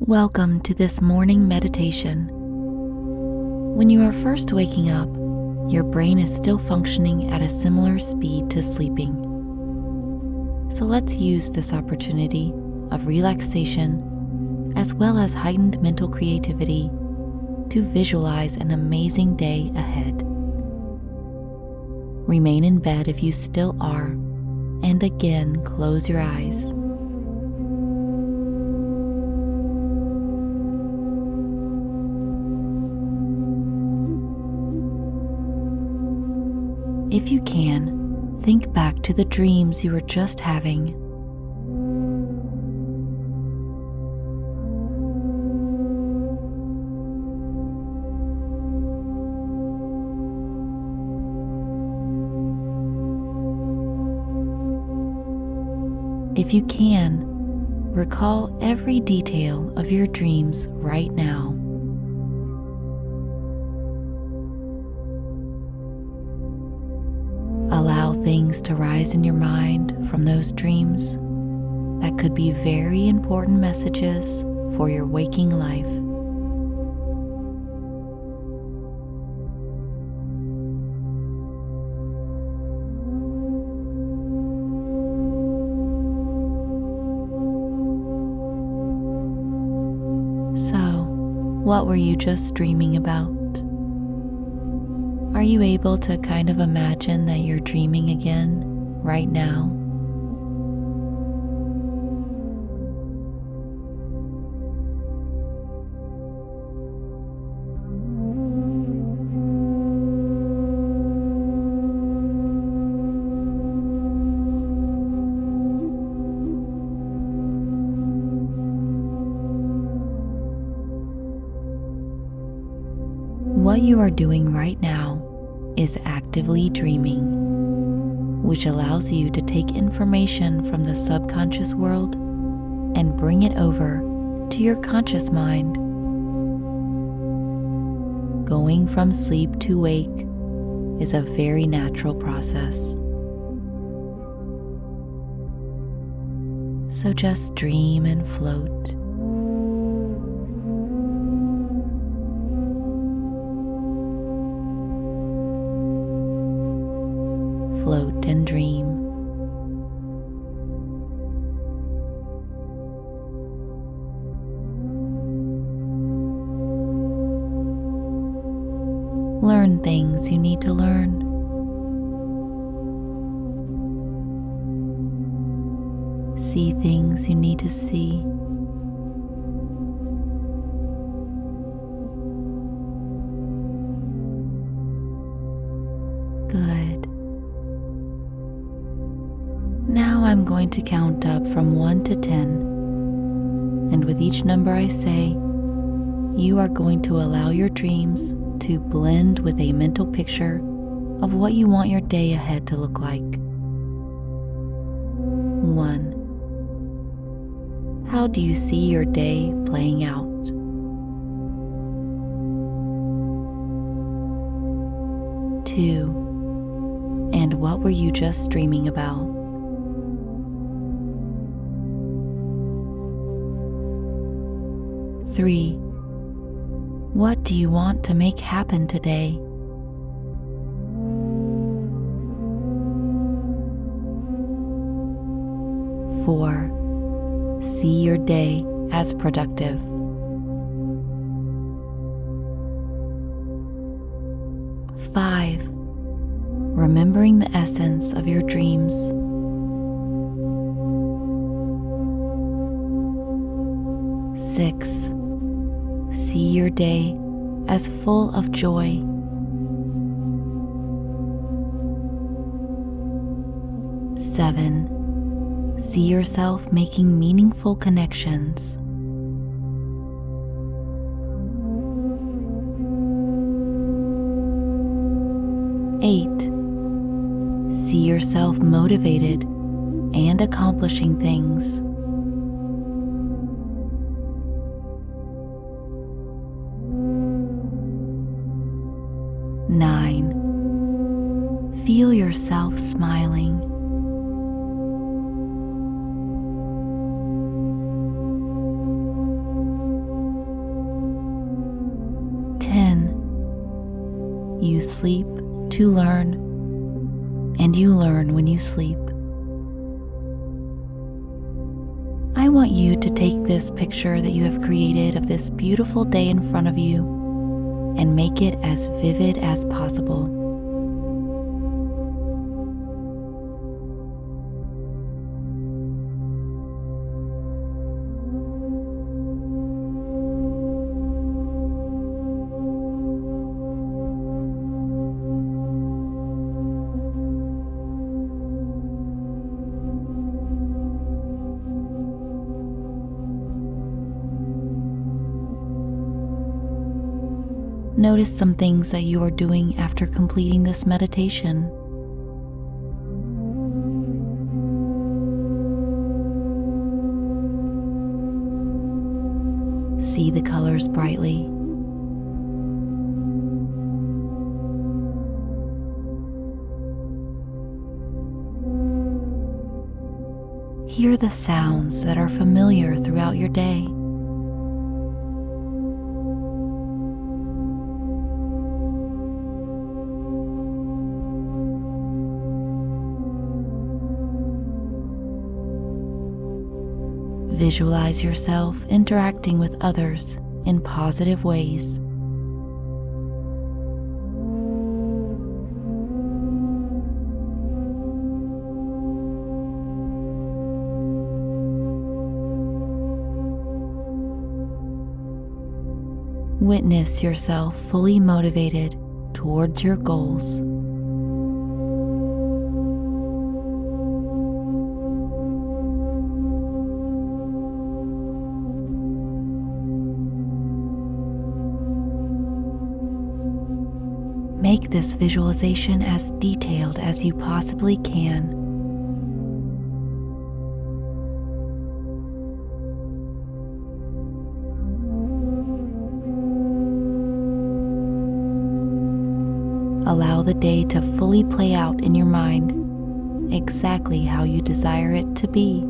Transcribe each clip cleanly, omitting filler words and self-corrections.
Welcome to this morning meditation. When you are first waking up, your brain is still functioning at a similar speed to sleeping. So let's use this opportunity of relaxation as well as heightened mental creativity to visualize an amazing day ahead. Remain in bed if you still are, and again close your eyes. If you can, think back to the dreams you were just having. If you can, recall every detail of your dreams right now. Allow things to rise in your mind from those dreams that could be very important messages for your waking life. So, what were you just dreaming about? Are you able to kind of imagine that you're dreaming again right now? What you are doing right now is actively dreaming, which allows you to take information from the subconscious world and bring it over to your conscious mind. Going from sleep to wake is a very natural process. So just dream and float. Float and dream. Learn things you need to learn. See things you need to see. Good. Now I'm going to count up from 1 to 10, and with each number I say, you are going to allow your dreams to blend with a mental picture of what you want your day ahead to look like. 1. How do you see your day playing out? 2. And what were you just dreaming about? 3. What do you want to make happen today? 4. See your day as productive. 5. Remembering the essence of your dreams. 6. See your day as full of joy. 7. See yourself making meaningful connections. 8. See yourself motivated and accomplishing things. 9. Feel yourself smiling. You sleep to learn, and you learn when you sleep. I want you to take this picture that you have created of this beautiful day in front of you and make it as vivid as possible. Notice some things that you are doing after completing this meditation. See the colors brightly. Hear the sounds that are familiar throughout your day. Visualize yourself interacting with others in positive ways. Witness yourself fully motivated towards your goals. Make this visualization as detailed as you possibly can. Allow the day to fully play out in your mind exactly how you desire it to be.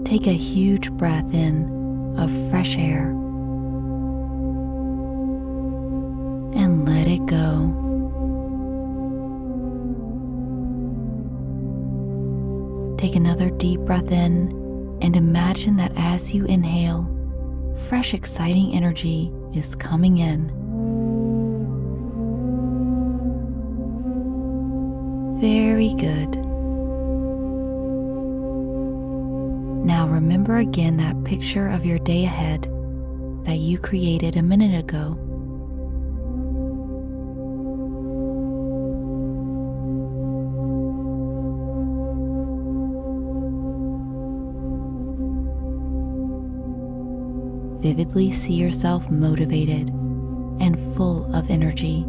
Take a huge breath in of fresh air and let it go. Take another deep breath in and imagine that as you inhale, fresh, exciting energy is coming in. Very good. Now remember again that picture of your day ahead that you created a minute ago. Vividly see yourself motivated and full of energy.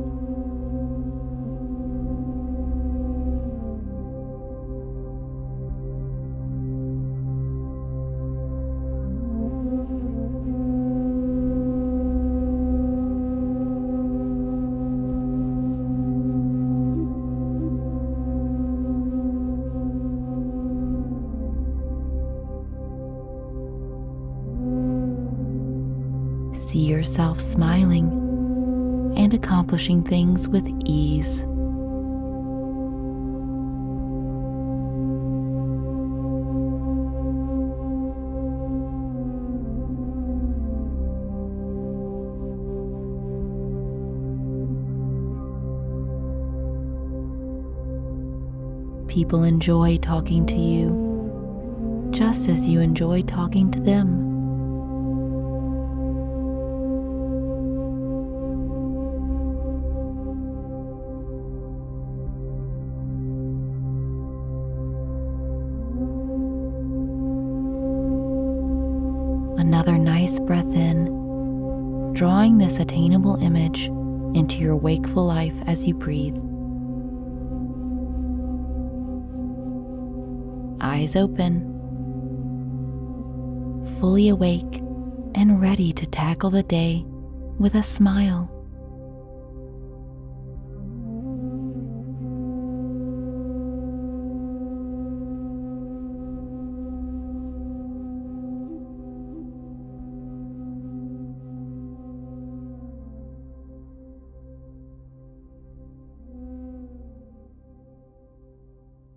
See yourself smiling and accomplishing things with ease. People enjoy talking to you, just as you enjoy talking to them. Another nice breath in, drawing this attainable image into your wakeful life as you breathe. Eyes open, fully awake and ready to tackle the day with a smile.